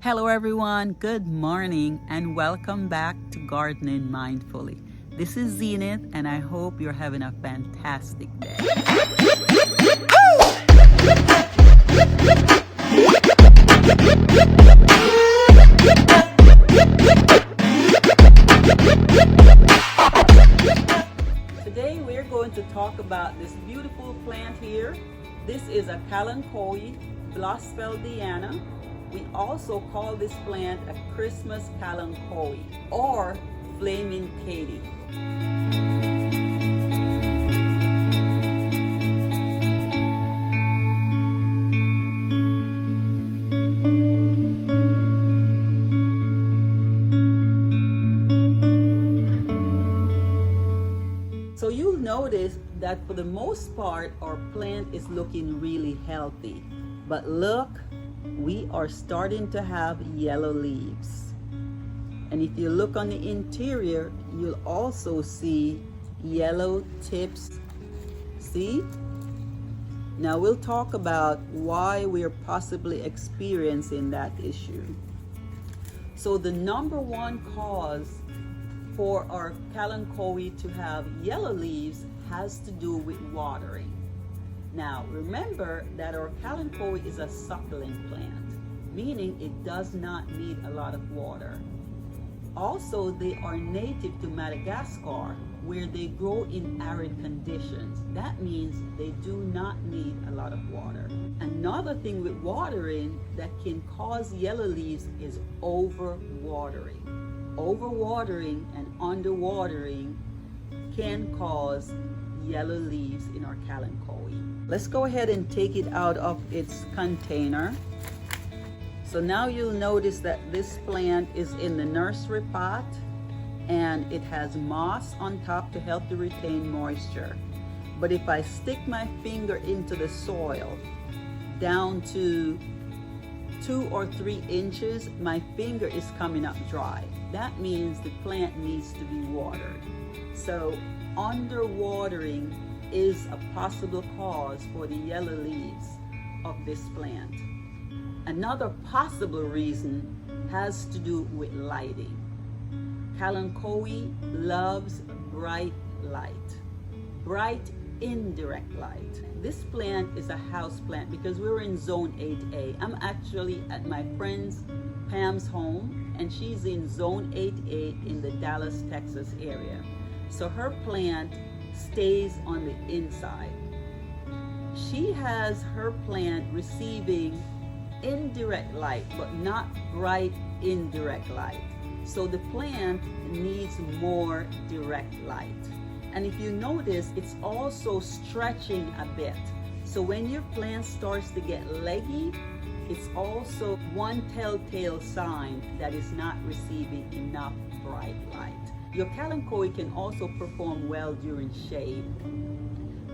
Hello everyone, good morning and welcome back to Gardening Mindfully. This is Zenith and I hope you're having a fantastic day. Today we're going to talk about this beautiful plant here. This is a Kalanchoe blossfeldiana. We also call this plant a Christmas Kalanchoe or Flaming Katy. So you'll notice that for the most part, our plant is looking really healthy. But look, we are starting to have yellow leaves. And if you look on the interior, you'll also see yellow tips. See? Now we'll talk about why we're possibly experiencing that issue. So the number one cause for our Kalanchoe to have yellow leaves has to do with watering. Now remember that our Kalanchoe is a succulent plant, meaning it does not need a lot of water. Also, they are native to Madagascar, where they grow in arid conditions. That means they do not need a lot of water. Another thing with watering that can cause yellow leaves is overwatering. Overwatering and underwatering can cause yellow leaves in our Kalanchoe. Let's go ahead and take it out of its container. So now you'll notice that this plant is in the nursery pot and it has moss on top to help to retain moisture. But if I stick my finger into the soil down to 2 or 3 inches, my finger is coming up dry. That means the plant needs to be watered. So underwatering is a possible cause for the yellow leaves of this plant. Another possible reason has to do with lighting. Kalanchoe loves bright light, bright indirect light. This plant is a house plant because we're in zone 8A. I'm actually at my friend's Pam's home and she's in zone 8A in the Dallas, Texas area. So her plant stays on the inside. She has her plant receiving indirect light, but not bright indirect light. So the plant needs more direct light. And if you notice, it's also stretching a bit. So when your plant starts to get leggy, it's also one telltale sign that it's not receiving enough bright light. Your Kalanchoe can also perform well during shade,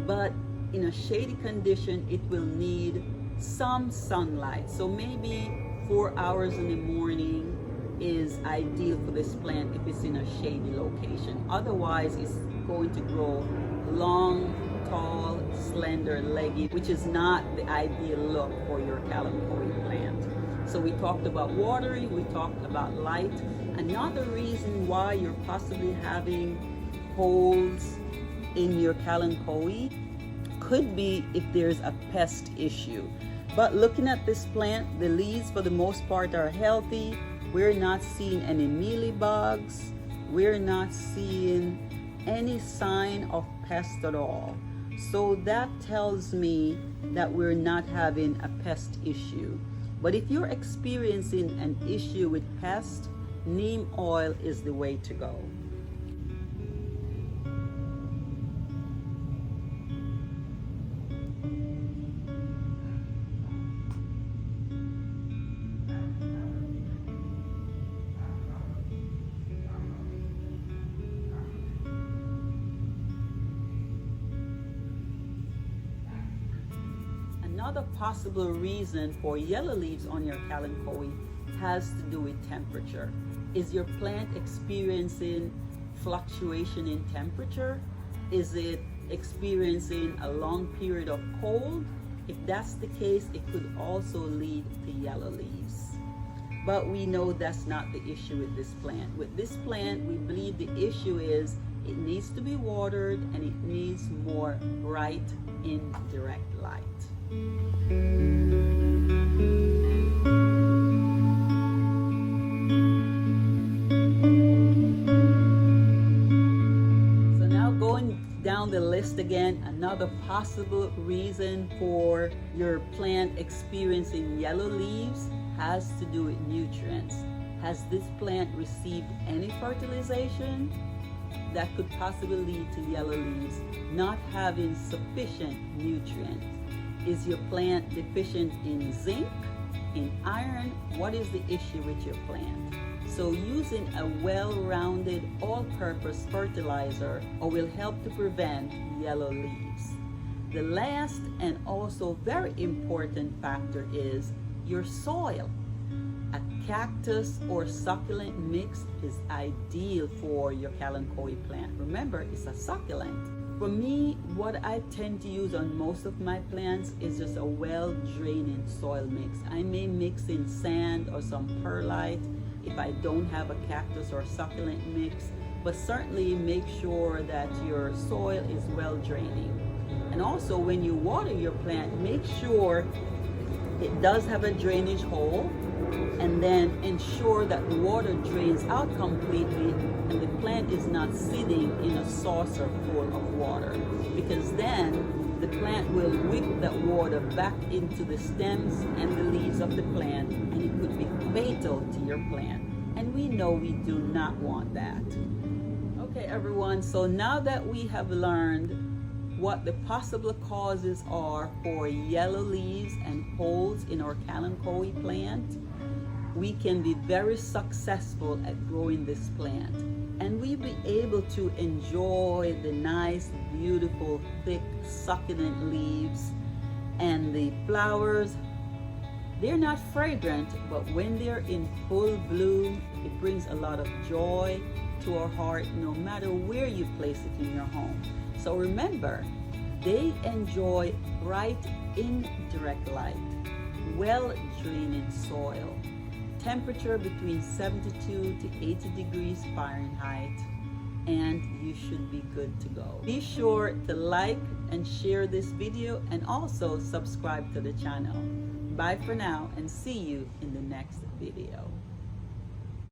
but in a shady condition, it will need some sunlight. So maybe 4 hours in the morning is ideal for this plant if it's in a shady location. Otherwise, it's going to grow long, tall, slender, leggy, which is not the ideal look for your Kalanchoe plant. So we talked about watering, we talked about light. Another reason why you're possibly having holes in your Kalanchoe could be if there's a pest issue. But looking at this plant, the leaves for the most part are healthy. We're not seeing any mealybugs. We're not seeing any sign of pest at all. So that tells me that we're not having a pest issue. But if you're experiencing an issue with pest, neem oil is the way to go. Another possible reason for yellow leaves on your Kalanchoe has to do with temperature. Is your plant experiencing fluctuation in temperature? Is it experiencing a long period of cold? If that's the case, it could also lead to yellow leaves. But we know that's not the issue with this plant. With this plant, we believe the issue is it needs to be watered and it needs more bright, indirect light. So now going down the list again, another possible reason for your plant experiencing yellow leaves has to do with nutrients. Has this plant received any fertilization? That could possibly lead to yellow leaves not having sufficient nutrients. Is your plant deficient in zinc, in iron? What is the issue with your plant? So using a well-rounded all-purpose fertilizer will help to prevent yellow leaves. The last and also very important factor is your soil. A cactus or succulent mix is ideal for your Kalanchoe plant. Remember, it's a succulent. For me, what I tend to use on most of my plants is just a well-draining soil mix. I may mix in sand or some perlite if I don't have a cactus or succulent mix, but certainly make sure that your soil is well-draining. And also when you water your plant, make sure it does have a drainage hole, and then ensure that the water drains out completely and the plant is not sitting in a saucer full of water, because then the plant will wick that water back into the stems and the leaves of the plant, and it could be fatal to your plant, and we know we do not want that. Okay everyone, so now that we have learned what the possible causes are for yellow leaves and holes in our Kalanchoe plant, we can be very successful at growing this plant, and we'll be able to enjoy the nice, beautiful, thick, succulent leaves and the flowers. They're not fragrant, but when they're in full bloom, it brings a lot of joy to our heart, no matter where you place it in your home. So remember, they enjoy bright, indirect light, well-draining soil, temperature between 72 to 80 degrees Fahrenheit, and you should be good to go. Be sure to like and share this video, and also subscribe to the channel. Bye for now, and see you in the next video.